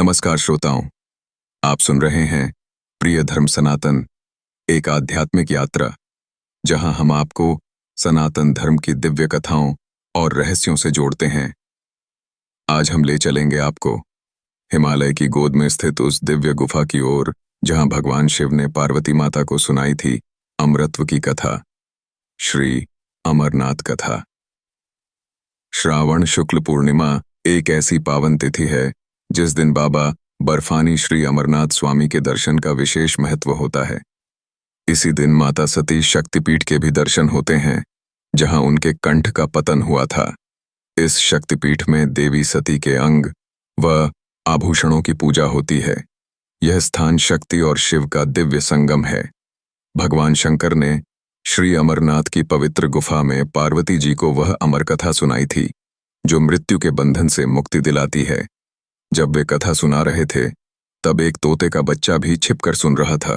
नमस्कार श्रोताओं, आप सुन रहे हैं प्रिय धर्म सनातन, एक आध्यात्मिक यात्रा जहां हम आपको सनातन धर्म की दिव्य कथाओं और रहस्यों से जोड़ते हैं। आज हम ले चलेंगे आपको हिमालय की गोद में स्थित उस दिव्य गुफा की ओर जहां भगवान शिव ने पार्वती माता को सुनाई थी अमरत्व की कथा, श्री अमरनाथ कथा। श्रावण शुक्ल पूर्णिमा एक ऐसी पावन तिथि है जिस दिन बाबा बर्फानी श्री अमरनाथ स्वामी के दर्शन का विशेष महत्व होता है। इसी दिन माता सती शक्तिपीठ के भी दर्शन होते हैं जहां उनके कंठ का पतन हुआ था। इस शक्तिपीठ में देवी सती के अंग व आभूषणों की पूजा होती है। यह स्थान शक्ति और शिव का दिव्य संगम है। भगवान शंकर ने श्री अमरनाथ की पवित्र गुफा में पार्वती जी को वह अमर कथा सुनाई थी जो मृत्यु के बंधन से मुक्ति दिलाती है। जब वे कथा सुना रहे थे तब एक तोते का बच्चा भी छिपकर सुन रहा था।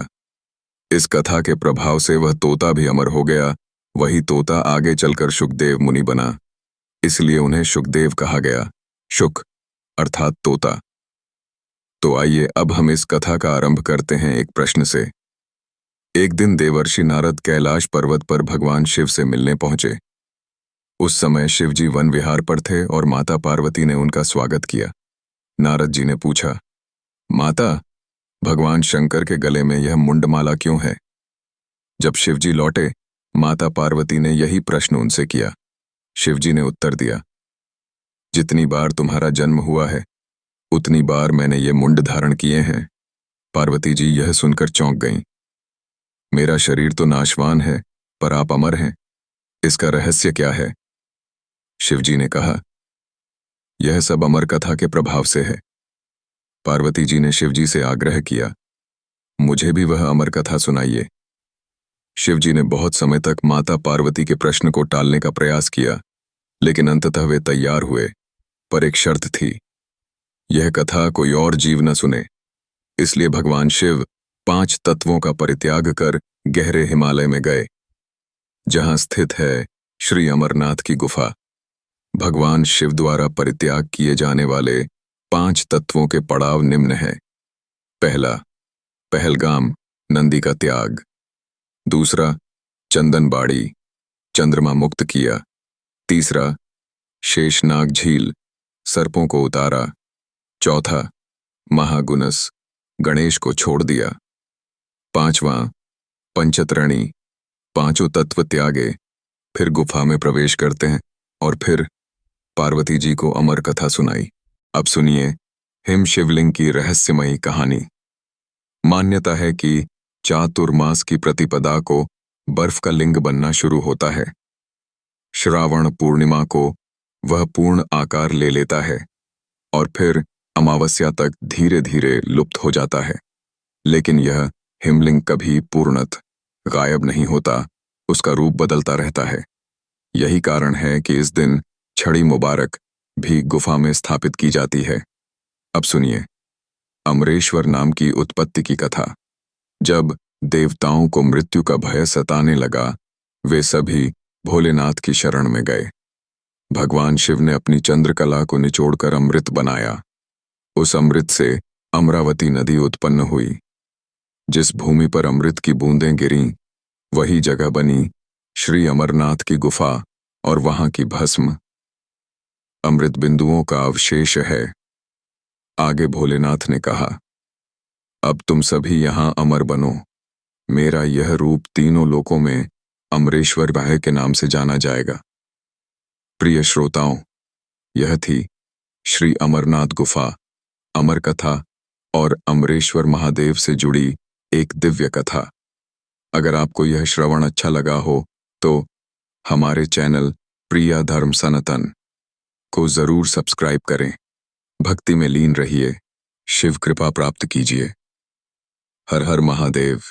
इस कथा के प्रभाव से वह तोता भी अमर हो गया। वही तोता आगे चलकर शुकदेव मुनि बना, इसलिए उन्हें शुकदेव कहा गया। शुक अर्थात तोता। तो आइए अब हम इस कथा का आरंभ करते हैं एक प्रश्न से। एक दिन देवर्षि नारद कैलाश पर्वत पर भगवान शिव से मिलने पहुंचे। उस समय शिवजी वन विहार पर थे और माता पार्वती ने उनका स्वागत किया। नारद जी ने पूछा, माता, भगवान शंकर के गले में यह मुंडमाला क्यों है? जब शिवजी लौटे, माता पार्वती ने यही प्रश्न उनसे किया। शिवजी ने उत्तर दिया, जितनी बार तुम्हारा जन्म हुआ है उतनी बार मैंने ये मुंड धारण किए हैं। पार्वती जी यह सुनकर चौंक गईं। मेरा शरीर तो नाशवान है, पर आप अमर हैं, इसका रहस्य क्या है? शिवजी ने कहा, यह सब अमर कथा के प्रभाव से है। पार्वती जी ने शिवजी से आग्रह किया, मुझे भी वह अमर कथा सुनाइए। शिवजी ने बहुत समय तक माता पार्वती के प्रश्न को टालने का प्रयास किया, लेकिन अंततः वे तैयार हुए, पर एक शर्त थी, यह कथा कोई और जीव न सुने। इसलिए भगवान शिव 5 तत्वों का परित्याग कर गहरे हिमालय में गए, जहां स्थित है श्री अमरनाथ की गुफा। भगवान शिव द्वारा परित्याग किए जाने वाले 5 तत्वों के पड़ाव निम्न हैं। पहला, पहलगाम, नंदी का त्याग। दूसरा, चंदनबाड़ी, चंद्रमा मुक्त किया। तीसरा, शेषनाग झील, सर्पों को उतारा। चौथा, महागुनस, गणेश को छोड़ दिया। पांचवां, पंचतरणी, 5 तत्व त्यागे, फिर गुफा में प्रवेश करते हैं और फिर पार्वती जी को अमर कथा सुनाई। अब सुनिए हिम शिवलिंग की रहस्यमयी कहानी। मान्यता है कि चातुर्मास की प्रतिपदा को बर्फ का लिंग बनना शुरू होता है। श्रावण पूर्णिमा को वह पूर्ण आकार ले लेता है और फिर अमावस्या तक धीरे धीरे लुप्त हो जाता है। लेकिन यह हिमलिंग कभी पूर्णत गायब नहीं होता, उसका रूप बदलता रहता है। यही कारण है कि इस दिन छड़ी मुबारक भी गुफा में स्थापित की जाती है। अब सुनिए अमरेश्वर नाम की उत्पत्ति की कथा। जब देवताओं को मृत्यु का भय सताने लगा, वे सभी भोलेनाथ की शरण में गए। भगवान शिव ने अपनी चंद्रकला को निचोड़कर अमृत बनाया। उस अमृत से अमरावती नदी उत्पन्न हुई। जिस भूमि पर अमृत की बूंदें गिरीं, वही जगह बनी श्री अमरनाथ की गुफा और वहां की भस्म अमृत बिंदुओं का अवशेष है। आगे भोलेनाथ ने कहा, अब तुम सभी यहां अमर बनो। मेरा यह रूप तीनों लोकों में अमरेश्वर बाह के नाम से जाना जाएगा। प्रिय श्रोताओं, यह थी श्री अमरनाथ गुफा, अमर कथा और अमरेश्वर महादेव से जुड़ी एक दिव्य कथा। अगर आपको यह श्रवण अच्छा लगा हो तो हमारे चैनल प्रिय धर्म सनातन को जरूर सब्सक्राइब करें। भक्ति में लीन रहिए, शिव कृपा प्राप्त कीजिए। हर हर महादेव।